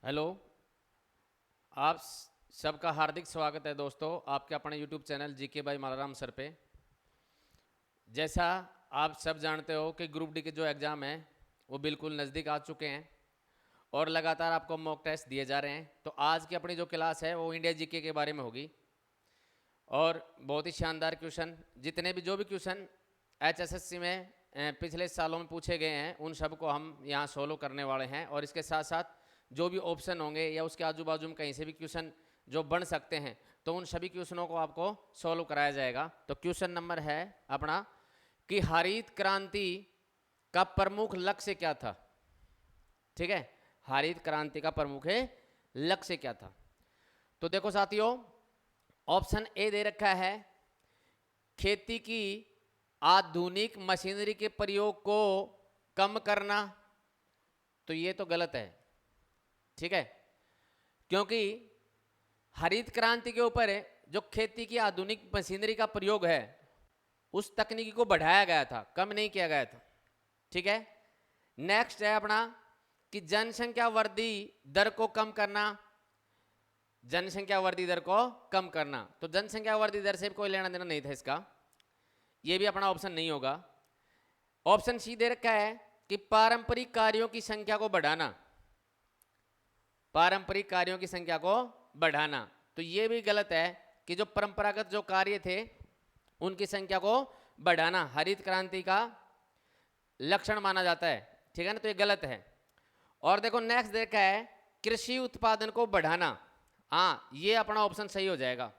Hello. आप सबका हार्दिक स्वागत है दोस्तों आपके अपने YouTube channel GK by Malaram sir पे। जैसा आप सब जानते हो कि ग्रुप डी के जो एग्ज़ाम हैं वो बिल्कुल नज़दीक आ चुके हैं और लगातार आपको मॉक टेस्ट दिए जा रहे हैं। तो आज की अपनी जो क्लास है वो इंडिया जीके के बारे में होगी और बहुत ही शानदार क्वेश्चन, जितने भी जो भी क्वेश्चन एचएसएससी में पिछले सालों में पूछे गए हैं उन सब को हम यहाँ सोल्व करने वाले हैं। और इसके साथ साथ जो भी ऑप्शन होंगे या उसके आजू बाजू में कहीं से भी क्वेश्चन जो बन सकते हैं तो उन सभी क्वेश्चनों को आपको सोल्व कराया जाएगा। तो क्वेश्चन नंबर है अपना कि हरित क्रांति का प्रमुख लक्ष्य क्या था। ठीक है, हरित क्रांति का प्रमुख लक्ष्य क्या था। तो देखो साथियों, ऑप्शन ए दे रखा है खेती की आधुनिक मशीनरी के प्रयोग को कम करना। तो ये तो गलत है, ठीक है, क्योंकि हरित क्रांति के ऊपर जो खेती की आधुनिक मशीनरी का प्रयोग है उस तकनीकी को बढ़ाया गया था, कम नहीं किया गया था। ठीक है, नेक्स्ट है अपना कि जनसंख्या वृद्धि दर को कम करना। जनसंख्या वृद्धि दर को कम करना, तो जनसंख्या वृद्धि दर से कोई लेना देना नहीं था इसका, ये भी अपना ऑप्शन नहीं होगा। ऑप्शन सी दे रखा है कि पारंपरिक कार्यों की संख्या को बढ़ाना। पारंपरिक कार्यों की संख्या को बढ़ाना, तो ये भी गलत है कि जो परंपरागत जो कार्य थे उनकी संख्या को बढ़ाना हरित क्रांति का लक्षण माना जाता है। ठीक है ना, तो ये गलत है। और देखो नेक्स्ट देखा है कृषि उत्पादन को बढ़ाना। हाँ, ये अपना ऑप्शन सही हो जाएगा।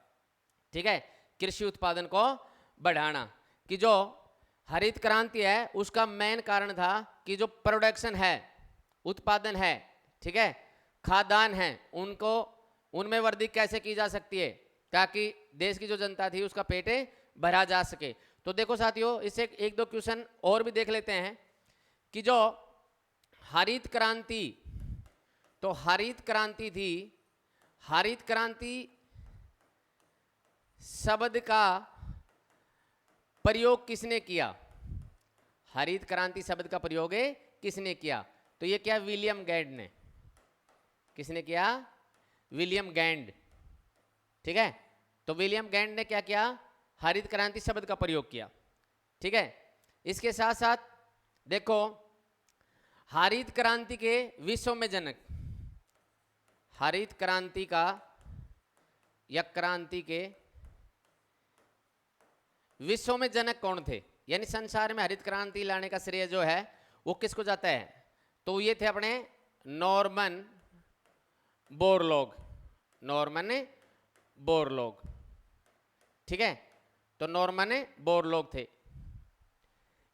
ठीक है, कृषि उत्पादन को बढ़ाना, कि जो हरित क्रांति है उसका मेन कारण था कि जो प्रोडक्शन है, उत्पादन है, ठीक है, खाद्यान्न है, उनको उनमें वृद्धि कैसे की जा सकती है ताकि देश की जो जनता थी उसका पेट भरा जा सके। तो देखो साथियों, इससे एक दो क्वेश्चन और भी देख लेते हैं कि जो हरित क्रांति, तो हरित क्रांति थी, हरित क्रांति शब्द का प्रयोग किसने किया। हरित क्रांति शब्द का प्रयोग किसने किया, तो ये क्या विलियम गैंड ने। किसने किया? विलियम गैंड। ठीक है, तो विलियम गैंड ने क्या किया, हरित क्रांति शब्द का प्रयोग किया। ठीक है, इसके साथ साथ देखो हरित क्रांति के विश्व में जनक, हरित क्रांति का या क्रांति के विश्व में जनक कौन थे, यानी संसार में हरित क्रांति लाने का श्रेय जो है वो किसको जाता है, तो ये थे अपने नॉर्मन बोरलॉग। नॉर्मन बोरलॉग, ठीक है, तो नॉर्मन बोरलॉग थे,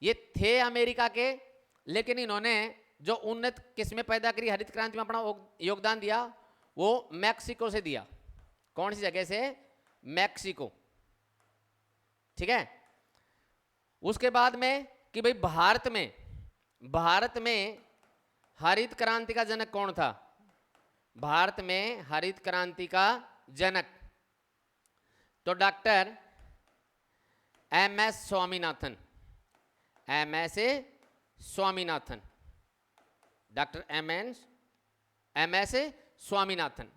ये थे अमेरिका के, लेकिन इन्होंने जो उन्नत किस्में पैदा करी, हरित क्रांति में अपना योगदान दिया, वो मैक्सिको से दिया। कौन सी जगह से? मैक्सिको। ठीक है, उसके बाद में कि भाई भारत में हरित क्रांति का जनक कौन था। भारत में हरित क्रांति का जनक तो doctor MS. Swaminathan. MS. Swaminathan, doctor MS. Swaminathan.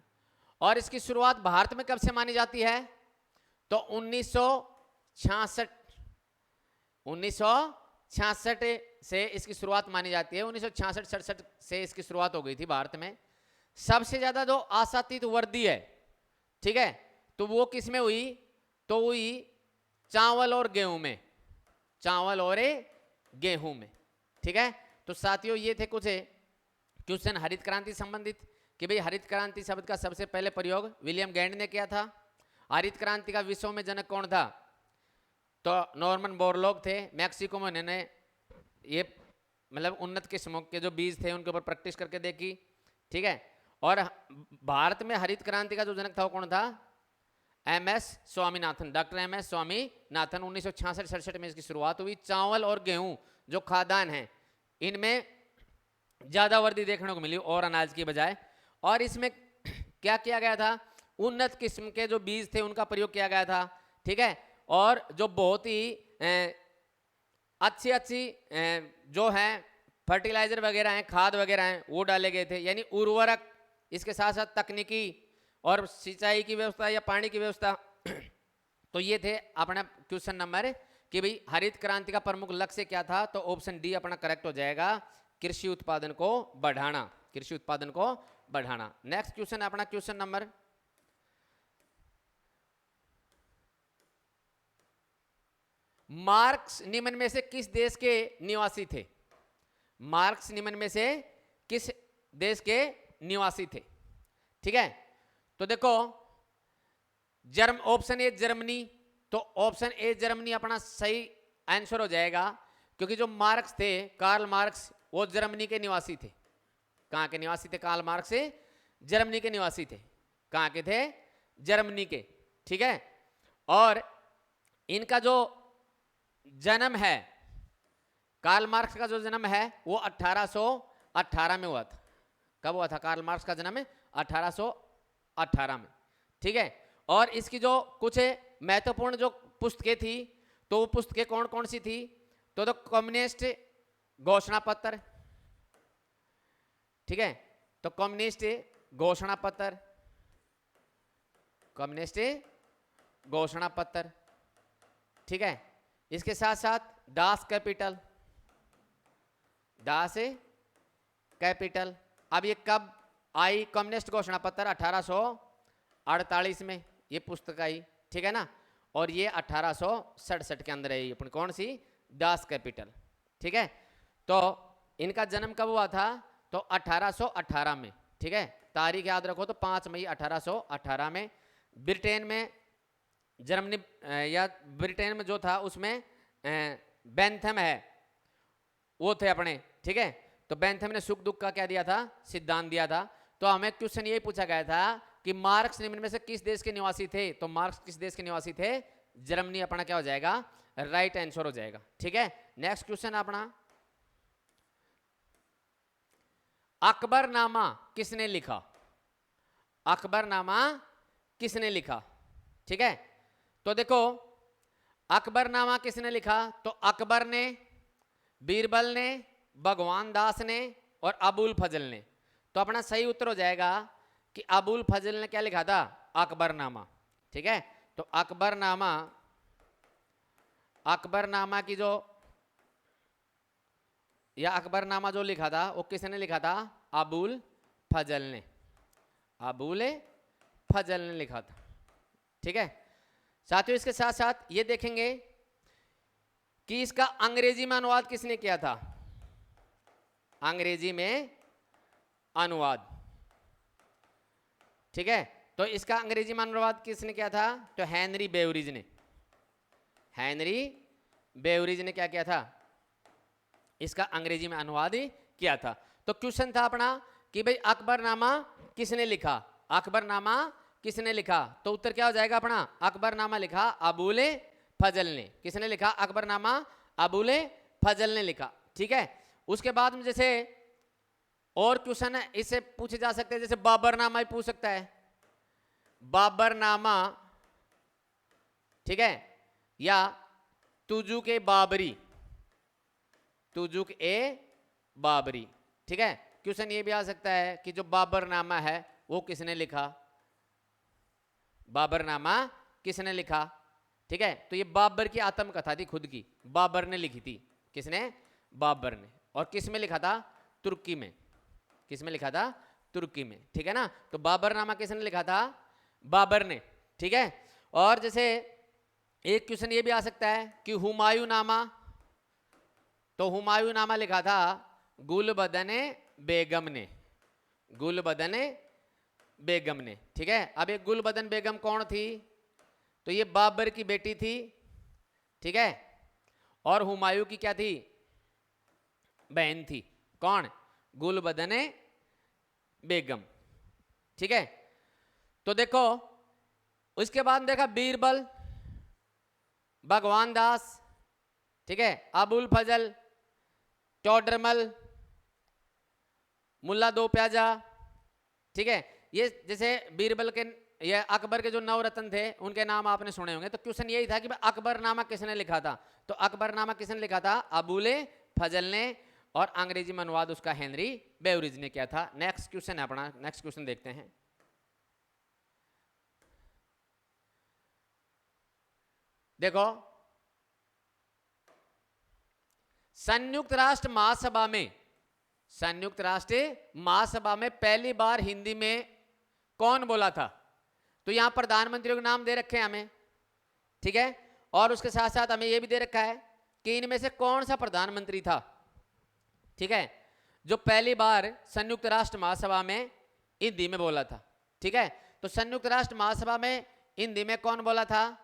और इसकी शुरुआत भारत में कब से मानी जाती है, तो 1966 से इसकी शुरुआत मानी जाती है। 1966-67 से इसकी शुरुआत हो गई थी भारत में। सबसे ज्यादा जो आशातीत वृद्धि है, ठीक है, तो वो किस में हुई, तो हुई चावल और गेहूं में। चावल और गेहूं में। ठीक है, तो साथियों ये थे कुछ क्वेश्चन हरित क्रांति संबंधित कि भाई हरित क्रांति शब्द का सबसे पहले प्रयोग विलियम गैंड ने किया था। हरित क्रांति का विश्व में जनक कौन था, तो नॉर्मन बोरलॉग थे। मैक्सिको में उन्होंने ये मतलब उन्नत किस्मों के जो बीज थे उनके ऊपर प्रैक्टिस करके देखी। ठीक है, और भारत में हरित क्रांति का जो जनक था वो कौन था, MS. Swaminathan, doctor MS. Swaminathan. 1966-67 में इसकी शुरुआत हुई। चावल और गेहूं जो खाद्यान्न है इनमें ज्यादा वृद्धि देखने को मिली और अनाज की बजाय। और इसमें क्या किया गया था, उन्नत किस्म के जो बीज थे उनका प्रयोग किया गया था। ठीक है, और जो बहुत ही अच्छी जो है फर्टिलाइजर वगैरह हैं, खाद वगैरह हैं, वो डाले गए थे, यानी उर्वरक इसके साथ साथ तकनीकी और सिंचाई की व्यवस्था या पानी की व्यवस्था। तो ये थे अपना क्वेश्चन नंबर कि भाई हरित क्रांति का प्रमुख लक्ष्य क्या था, तो ऑप्शन डी अपना करेक्ट हो जाएगा, कृषि उत्पादन को बढ़ाना, कृषि उत्पादन को बढ़ाना। नेक्स्ट क्वेश्चन अपना क्वेश्चन नंबर मार्क्स निम्न में से किस देश के निवासी थे? मार्क्स निम्न में से किस देश के निवासी थे? ठीक है, तो देखो ऑप्शन ए जर्मनी, तो ऑप्शन ए जर्मनी अपना सही आंसर हो जाएगा, क्योंकि जो मार्क्स थे, कार्ल मार्क्स, वो जर्मनी के निवासी थे। कहां के निवासी थे? कार्ल मार्क्स से जर्मनी के निवासी थे। कहां के थे? जर्मनी के। ठीक है, और इनका जो जन्म है, कार्ल मार्क्स का जो जन्म है वो 1818 में हुआ था। कब हुआ था कार्ल मार्क्स का जन्म? 1818 में। ठीक है, और इसकी जो कुछ महत्वपूर्ण जो पुस्तकें थी, तो वो पुस्तकें कौन कौन सी थी? तो कम्युनिस्ट घोषणा पत्र, ठीक है, तो कम्युनिस्ट घोषणा पत्र, कम्युनिस्ट घोषणा पत्र, ठीक है। इसके साथ साथ दास कैपिटल, दास कैपिटल। अब ये कब आई? कम्युनिस्ट घोषणा पत्र 1848 में ये पुस्तक आई, ठीक है ना, और ये 1867 के अंदर आई अपनी कौन सी? Das Kapital. ठीक है, तो इनका जन्म कब हुआ था? तो 1818 में। ठीक है, तारीख याद रखो, तो 5 मई 1818 में। ब्रिटेन में, जर्मनी या ब्रिटेन में जो था उसमें बेंथम है, वो थे अपने। ठीक है, तो बेंथम ने सुख दुख का क्या दिया था? सिद्धांत दिया था। तो हमें क्वेश्चन यही पूछा गया था कि मार्क्स निम्न में से किस देश के निवासी थे? तो मार्क्स किस देश के निवासी थे? जर्मनी अपना क्या हो जाएगा? राइट आंसर हो जाएगा। ठीक है, नेक्स्ट क्वेश्चन अपना अकबरनामा किसने लिखा? अकबरनामा किसने लिखा? ठीक है, तो देखो अकबरनामा किसने लिखा? तो अकबर ने, बीरबल ने, भगवान दास ने और अबुल फजल ने। तो अपना सही उत्तर हो जाएगा कि अबुल फजल ने क्या लिखा था? अकबरनामा। ठीक है, तो अकबरनामा, अकबरनामा की जो या अकबरनामा जो लिखा था वो किसने लिखा था? अबुल फजल ने, अबुल फजल ने लिखा था। ठीक है साथियों, इसके साथ साथ ये देखेंगे कि इसका अंग्रेजी में अनुवाद किसने किया था? अंग्रेजी में अनुवाद। ठीक है, तो इसका अंग्रेजी में अनुवाद किसने किया था? तो हेनरी बेवरिज ने, हेनरी बेवरिज ने क्या किया था? इसका अंग्रेजी में अनुवाद किया था। तो क्वेश्चन था अपना कि भाई अकबरनामा किसने लिखा? अकबरनामा किसने लिखा? तो उत्तर क्या हो जाएगा अपना? अकबरनामा लिखा अबुल फजल ने। किसने लिखा? अकबरनामा अबुल फजल ने लिखा। ठीक है, उसके बाद में जैसे और क्वेश्चन है इससे पूछे जा सकते हैं, जैसे बाबरनामा ही पूछ सकता है, बाबरनामा, ठीक है, या तुजुक ए बाबरी, तुजुक ए बाबरी। ठीक है, क्वेश्चन ये भी आ सकता है कि जो बाबरनामा है वो किसने लिखा? बाबरनामा किसने लिखा? ठीक है, तो ये बाबर की आत्मकथा थी, खुद की, बाबर ने लिखी थी। किसने? बाबर ने। और किस में लिखा था? तुर्की में। किस में लिखा था? तुर्की में। ठीक है ना, तो बाबरनामा किसने लिखा था? बाबर ने। ठीक है, और जैसे एक क्वेश्चन ये भी आ सकता है कि हुमायूं नामा, तो हुमायूं नामा लिखा था गुलबदन बेगम ने, गुलबदन बेगम ने। ठीक है, अब एक गुलबदन बेगम कौन थी? तो ये बाबर की बेटी थी। ठीक है, और हुमायूं की क्या थी? बहन थी। कौन? गुलबदन बेगम। ठीक है, तो देखो उसके बाद देखा बीरबल, भगवान दास, ठीक है, अबुल फजल, टोडरमल, मुल्ला दो प्याजा। ठीक है, ये जैसे बीरबल के या अकबर के जो नवरत्न थे उनके नाम आपने सुने होंगे। तो क्वेश्चन यही था कि अकबरनामा किसने लिखा था? तो अकबरनामा किसने लिखा था? अबुल फजल ने, और अंग्रेजी में अनुवाद उसका हेनरी बेवरेज ने किया था। नेक्स्ट क्वेश्चन है अपना, नेक्स्ट क्वेश्चन देखते हैं। देखो, संयुक्त राष्ट्र महासभा में, संयुक्त राष्ट्र महासभा में पहली बार हिंदी में कौन बोला था? तो यहां प्रधानमंत्री के नाम दे रखे हैं हमें, ठीक है, और उसके साथ साथ हमें यह भी दे रखा है कि इनमें से कौन सा प्रधानमंत्री था, ठीक है, जो पहली बार संयुक्त राष्ट्र महासभा में हिंदी में बोला था, ठीक है। तो संयुक्त राष्ट्र महासभा में हिंदी में कौन बोला था?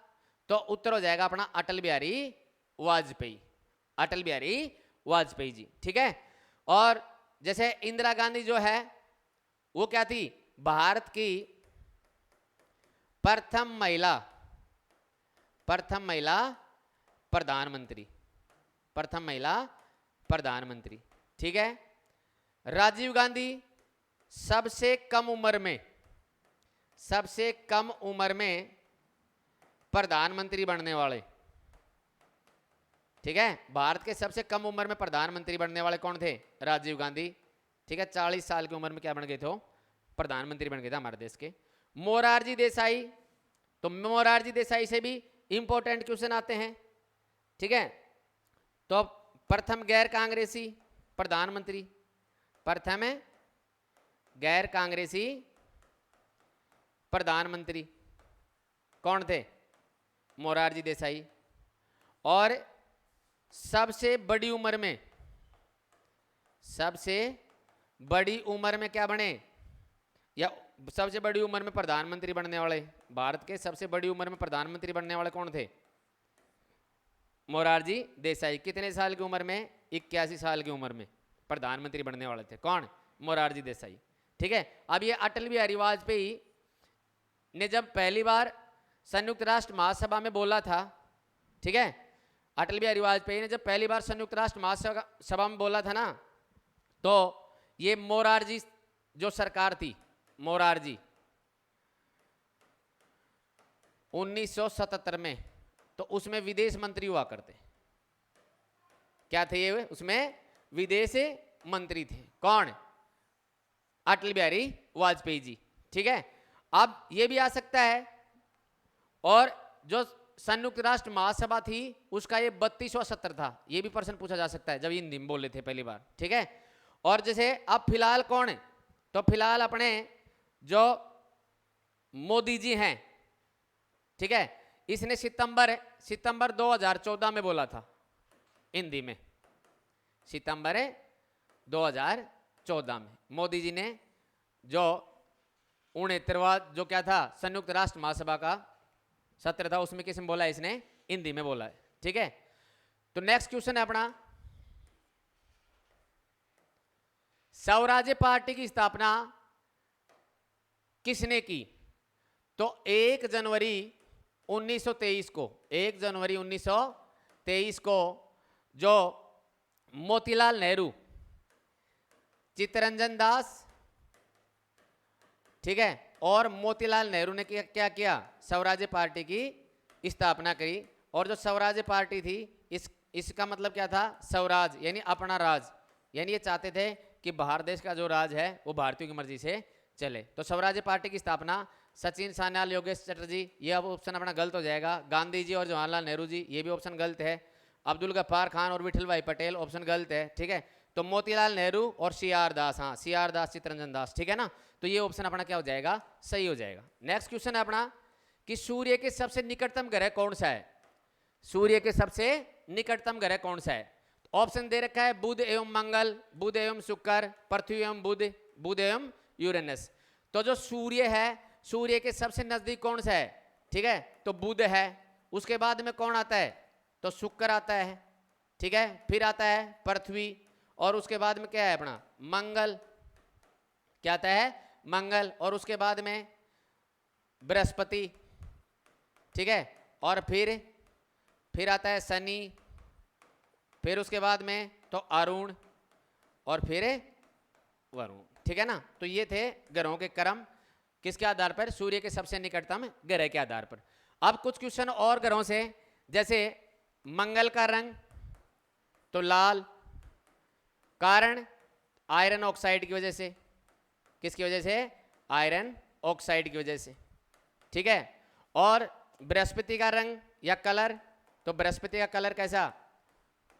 तो उत्तर हो जाएगा अपना अटल बिहारी वाजपेयी, अटल बिहारी वाजपेयी जी, ठीक है। और जैसे इंदिरा गांधी जो है वो क्या थी? भारत की प्रथम महिला प्रधानमंत्री, प्रथम महिला प्रधानमंत्री, ठीक है। राजीव गांधी सबसे कम उम्र में प्रधानमंत्री बनने वाले, ठीक है। भारत के सबसे कम उम्र में प्रधानमंत्री बनने वाले कौन थे? राजीव गांधी, ठीक है। 40 साल की उम्र में क्या बन गए थे? प्रधानमंत्री बन गए थे हमारे देश के। मोरारजी देसाई, तो मोरारजी देसाई से भी इंपॉर्टेंट क्वेश्चन आते हैं, ठीक है। तो प्रथम गैर कांग्रेसी प्रधानमंत्री, प्रथम गैर कांग्रेसी प्रधानमंत्री कौन थे? मोरारजी देसाई। और सबसे बड़ी उम्र में क्या बने, या सबसे बड़ी उम्र में प्रधानमंत्री बनने वाले, भारत के सबसे बड़ी उम्र में प्रधानमंत्री बनने वाले कौन थे? मोरारजी देसाई। कितने साल की उम्र में? 81 साल की उम्र में प्रधानमंत्री बनने वाले थे। कौन? मोरारजी देसाई, ठीक है। अब ये अटल बिहारी वाजपेयी ने जब पहली बार संयुक्त राष्ट्र महासभा में बोला था, ठीक है, अटल बिहारी वाजपेयी ने जब पहली बार संयुक्त राष्ट्र महासभा में बोला था ना, तो ये मोरारजी जो सरकार थी, मोरारजी 1977 में, तो उसमें विदेश मंत्री हुआ करते। क्या थे ये? उसमें विदेश मंत्री थे। कौन? अटल बिहारी वाजपेयी जी, ठीक है। अब ये भी आ सकता है, और जो संयुक्त राष्ट्र महासभा थी उसका ये 32वां सत्र था, ये भी प्रश्न पूछा जा सकता है जब हिंदी में बोले थे पहली बार, ठीक है। और जैसे अब फिलहाल कौन है? तो फिलहाल अपने जो मोदी जी हैं, ठीक है, इसने सितंबर 2014 में बोला था हिंदी में, सितंबर 2014 में मोदी जी ने जो 69वां जो क्या था संयुक्त राष्ट्र महासभा का सत्र था, उसमें किसने बोला? इसने हिंदी में बोला है, ठीक है। तो नेक्स्ट क्वेश्चन है अपना, स्वराज्य पार्टी की स्थापना किसने की? तो 1 जनवरी 1923 को, 1 जनवरी 1923 को जो मोतीलाल नेहरू, चित्तरंजन दास, ठीक है, और मोतीलाल नेहरू ने क्या किया? स्वराज्य पार्टी की स्थापना करी। और जो स्वराज्य पार्टी थी, इसका मतलब क्या था? स्वराज यानी अपना राज, यानी ये चाहते थे कि भारत देश का जो राज है वो भारतीयों की मर्जी से चले। तो स्वराज्य पार्टी की स्थापना सचिन सान्याल, योगेश चटर्जी, ये अब ऑप्शन अपना गलत हो जाएगा। गांधी जी और जवाहरलाल नेहरू जी, ये भी ऑप्शन गलत है। अब्दुल गफ्फार खान और विठल भाई पटेल, ऑप्शन गलत है, ठीक है। तो मोतीलाल नेहरू और CR दास, हाँ CR दास, चित्तरंजन दास, ठीक है ना। तो ये ऑप्शन अपना क्या हो जाएगा? सही हो जाएगा। नेक्स्ट क्वेश्चन है अपना कि सूर्य के सबसे निकटतम ग्रह कौन सा है? सूर्य के सबसे निकटतम ग्रह कौन सा है? ऑप्शन दे रखा है बुध एवं मंगल, बुध एवं शुक्र, पृथ्वी एवं बुध, बुध एवं यूरेनस। तो जो सूर्य है, सूर्य के सबसे नजदीक कौन सा है? ठीक है, तो बुध है। उसके बाद में कौन आता है? तो शुक्र आता है, ठीक है। फिर आता है पृथ्वी, और उसके बाद में क्या है अपना? मंगल। क्या आता है? मंगल। और उसके बाद में बृहस्पति, ठीक है। और फिर आता है शनि, फिर उसके बाद में तो अरुण, और फिर वरुण, ठीक है ना। तो ये थे ग्रहों के क्रम, किसके आधार पर? सूर्य के सबसे निकटतम ग्रह के आधार पर। अब कुछ क्वेश्चन और ग्रहों से, जैसे मंगल का रंग तो लाल, कारण आयरन ऑक्साइड की वजह से। किसकी वजह से? आयरन ऑक्साइड की वजह से। ठीक है। और बृहस्पति का रंग या कलर, तो बृहस्पति का कलर कैसा?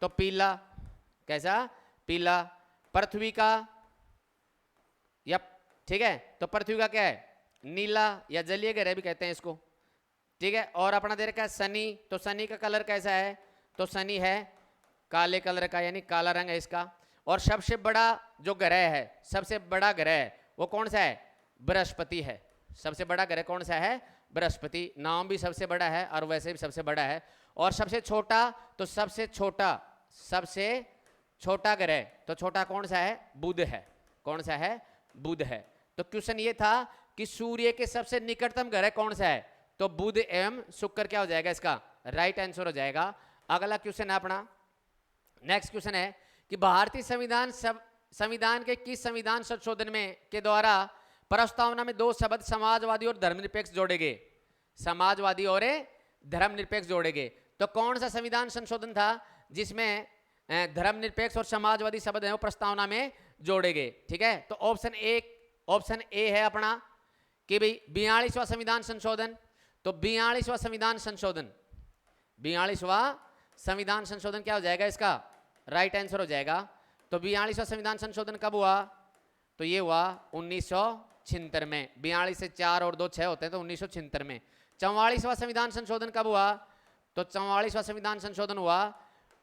तो पीला। कैसा? पीला। पृथ्वी का, या ठीक है, तो पृथ्वी का क्या है? नीला या जलीय ग्रह भी कहते हैं इसको। ठीक है। और अपना दे रखा है शनि, तो शनि का कलर कैसा है? तो शनि है काले कलर का, यानी काला रंग है इसका। और सबसे बड़ा जो ग्रह है, सबसे बड़ा ग्रह वो कौन सा है? बृहस्पति है। सबसे बड़ा ग्रह कौन सा है? बृहस्पति। नाम भी सबसे बड़ा है और वैसे भी सबसे बड़ा है। और सबसे छोटा, तो सबसे छोटा ग्रह, तो छोटा कौन सा है? बुध है। कौन सा है? बुध है। तो क्वेश्चन ये था कि सूर्य के सबसे निकटतम ग्रह कौन सा है? तो बुध एवं शुक्र क्या हो जाएगा इसका? राइट आंसर हो जाएगा। अगला क्वेश्चन है अपना, नेक्स्ट क्वेश्चन है कि भारतीय संविधान के किस संविधान संशोधन में के द्वारा प्रस्तावना में 2 शब्द समाजवादी और धर्मनिरपेक्ष जोड़े गए? समाजवादी और धर्मनिरपेक्ष जोड़े गए। तो कौन सा संविधान संशोधन था जिसमें धर्मनिरपेक्ष और समाजवादी शब्द है वो प्रस्तावना में जोड़े गए? ठीक है। तो ऑप्शन ए है अपना कि भाई 42वां संविधान संशोधन। तो 42वां संविधान संविधान संशोधन क्या हो जाएगा इसका? राइट आंसर हो जाएगा। तो 42वां संविधान संशोधन कब हुआ? तो ये हुआ 1976 में। 42 से 4 और 2 6 होते हैं, तो 1976 में। 44वां संविधान संशोधन कब हुआ? तो 44वां संविधान संशोधन हुआ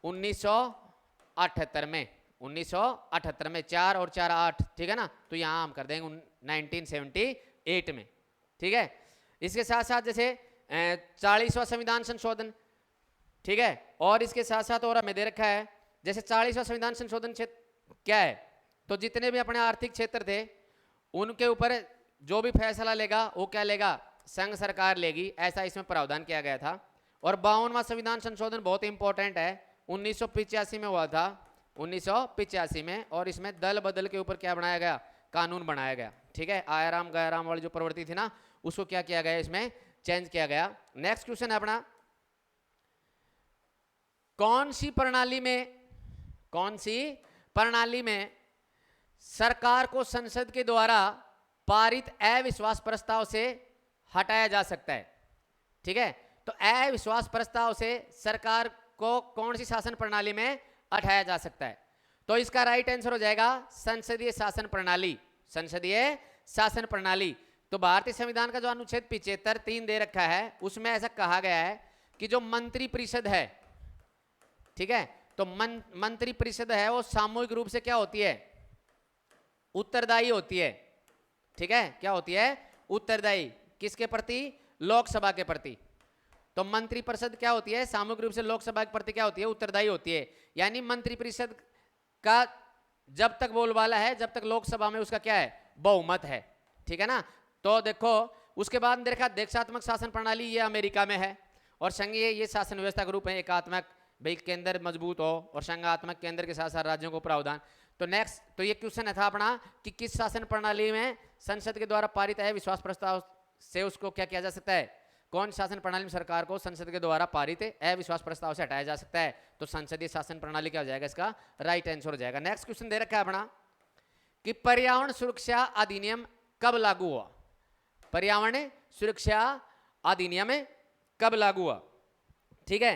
1978 में। 1978 में 4 और 4 8, ठीक है ना। तो यहाँ हम कर देंगे 1978 में। ठीक है। इसके साथ साथ जैसे 40वां संविधान संशोधन, ठीक है। और इसके साथ साथ और हमें दे रखा है जैसे 40वां संविधान संशोधन क्या है? तो जितने भी अपने आर्थिक क्षेत्र थे उनके ऊपर जो भी फैसला लेगा वो क्या लेगा? संघ सरकार लेगी, ऐसा इसमें प्रावधान किया गया था। और 52वां संविधान संशोधन बहुत इंपॉर्टेंट है, 1985 में हुआ था। 1985 में। और इसमें दल बदल के ऊपर क्या बनाया गया? कानून बनाया गया। ठीक है। आयाराम गयाराम वाली जो प्रवृत्ति थी ना, उसको क्या किया गया? इसमें चेंज किया गया। नेक्स्ट क्वेश्चन है अपना, कौन सी प्रणाली में सरकार को संसद के द्वारा पारित अविश्वास प्रस्ताव से हटाया जा सकता है? ठीक है। तो अविश्वास प्रस्ताव से सरकार को कौन सी शासन प्रणाली में हटाया जा सकता है? तो इसका राइट आंसर हो जाएगा संसदीय शासन प्रणाली। संसदीय शासन प्रणाली। तो भारतीय संविधान का जो अनुच्छेद 75 3 दे रखा है उसमें ऐसा कहा गया है कि जो मंत्री परिषद है, ठीक है, तो मंत्री परिषद है वो सामूहिक रूप से क्या होती है? उत्तरदायी होती है। ठीक है। क्या होती है? उत्तरदायी। किसके प्रति? लोकसभा के प्रति। तो मंत्री परिषद क्या होती है? सामूहिक रूप से लोकसभा के प्रति क्या होती है? उत्तरदायी होती है। यानी मंत्री परिषद का जब तक बोलबाला है, जब तक लोकसभा में उसका क्या है? बहुमत है। ठीक है ना। तो देखो उसके बाद देखा देशात्मक शासन प्रणाली, ये अमेरिका में है। और संघीय ये शासन व्यवस्था के रूप है, एकात्मक भाई केंद्र मजबूत हो और संघात्मक केंद्र के साथ साथ राज्यों को प्रावधान। तो नेक्स्ट, तो ये क्वेश्चन था अपना कि किस शासन प्रणाली में संसद के द्वारा पारित है विश्वास प्रस्ताव से उसको क्या किया जा सकता है? कौन शासन प्रणाली में सरकार को संसद के द्वारा पारित अविश्वास प्रस्ताव से हटाया जा सकता है? तो संसदीय शासन प्रणाली क्या हो जाएगा? इसका राइट आंसर हो जाएगा। नेक्स्ट क्वेश्चन दे रखा है अपना कि पर्यावरण सुरक्षा अधिनियम कब लागू हुआ? पर्यावरण सुरक्षा अधिनियम कब लागू हुआ? ठीक है।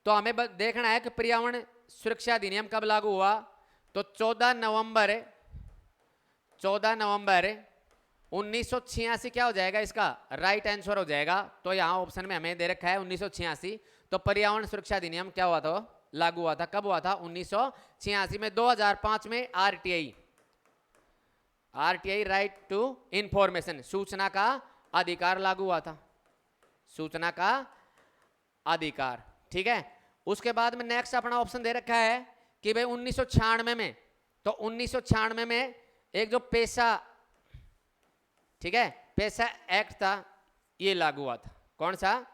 तो हमें देखना है कि पर्यावरण सुरक्षा अधिनियम कब लागू हुआ। तो 14 नवंबर 1986 क्या हो जाएगा? इसका राइट आंसर हो जाएगा। तो यहाँ ऑप्शन में हमें दे रखा है 1986। तो पर्यावरण सुरक्षा अधिनियम क्या हुआ था? लागू हुआ था। कब हुआ था? 1986 में। 2005 में आरटीआई राइट टू इंफॉर्मेशन, सूचना का अधिकार लागू हुआ था। सूचना का अधिकार। ठीक है। उसके बाद में नेक्स्ट अपना ऑप्शन दे रखा है कि भाई 1996 में, तो 1996 में एक जो पेशा, ठीक है, पेशा एक्ट था ये लागू हुआ था। कौन सा?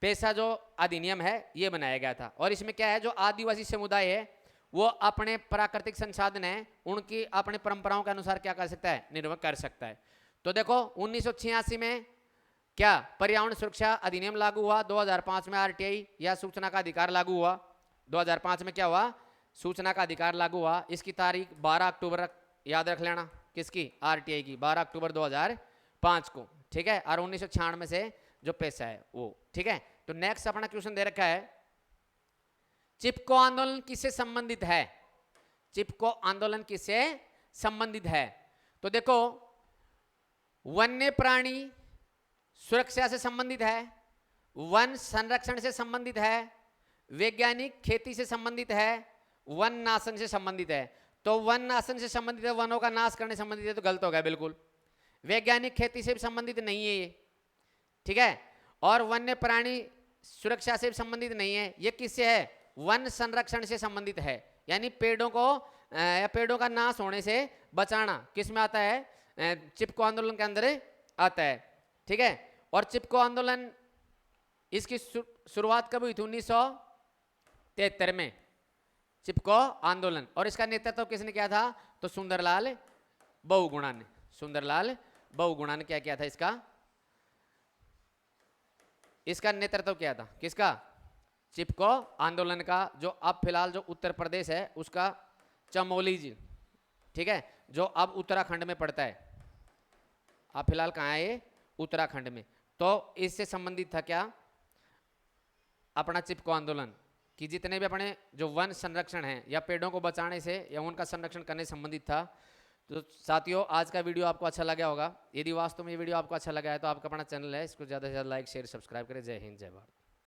पेशा जो अधिनियम है ये बनाया गया था। और इसमें क्या है, जो आदिवासी समुदाय है वो अपने प्राकृतिक संसाधन है उनकी अपने परंपराओं के अनुसार क्या कर सकता है? निर्वाह कर सकता है। तो देखो 1986 में क्या पर्यावरण सुरक्षा अधिनियम लागू हुआ। 2005 में आरटीआई या सूचना का अधिकार लागू हुआ। 2005 में क्या हुआ? सूचना का अधिकार लागू हुआ, इसकी तारीख 12 अक्टूबर याद रख लेना, किसकी, आरटीआई की 12 अक्टूबर 2005 को, ठीक है। और 1996 से जो पैसा है वो, ठीक है। तो नेक्स्ट अपना क्वेश्चन दे रखा है, चिपको आंदोलन किससे संबंधित है, चिपको आंदोलन किससे संबंधित है। तो देखो वन्य प्राणी सुरक्षा से संबंधित है, वन संरक्षण से संबंधित है, वैज्ञानिक खेती से संबंधित है, वन नाशन से संबंधित है। तो वन नाशन से संबंधित है, वनों का नाश करने से संबंधित है, तो गलत हो गया बिल्कुल। वैज्ञानिक खेती से भी संबंधित नहीं है ये, ठीक है। और वन्य प्राणी सुरक्षा से भी संबंधित नहीं है, ये किससे है, वन संरक्षण से संबंधित है, यानी पेड़ों को या पेड़ों का नाश होने से बचाना किस में आता है, चिपको आंदोलन के अंदर आता है, ठीक है। और चिपको आंदोलन इसकी शुरुआत कब हुई थी, 1973 में चिपको आंदोलन। और इसका नेतृत्व किसने किया था, तो सुंदरलाल बहुगुणा ने, सुंदरलाल बहुगुणा ने क्या किया था, इसका नेतृत्व किया था, किसका, चिपको आंदोलन का, जो अब फिलहाल जो उत्तर प्रदेश है उसका चमोली जी, ठीक है, जो अब उत्तराखंड में पड़ता है, अब फिलहाल कहाँ है ये, उत्तराखंड में। तो इससे संबंधित था क्या, अपना चिपको आंदोलन, कि जितने भी अपने जो वन संरक्षण है या पेड़ों को बचाने से या उनका संरक्षण करने से संबंधित था। तो साथियों आज का वीडियो आपको अच्छा लगा होगा, यदि वास्तव में ये वीडियो आपको अच्छा लगा है तो आपका अपना चैनल है, इसको ज़्यादा से ज़्यादा लाइक शेयर सब्सक्राइब करें। जय हिंद जय भारत।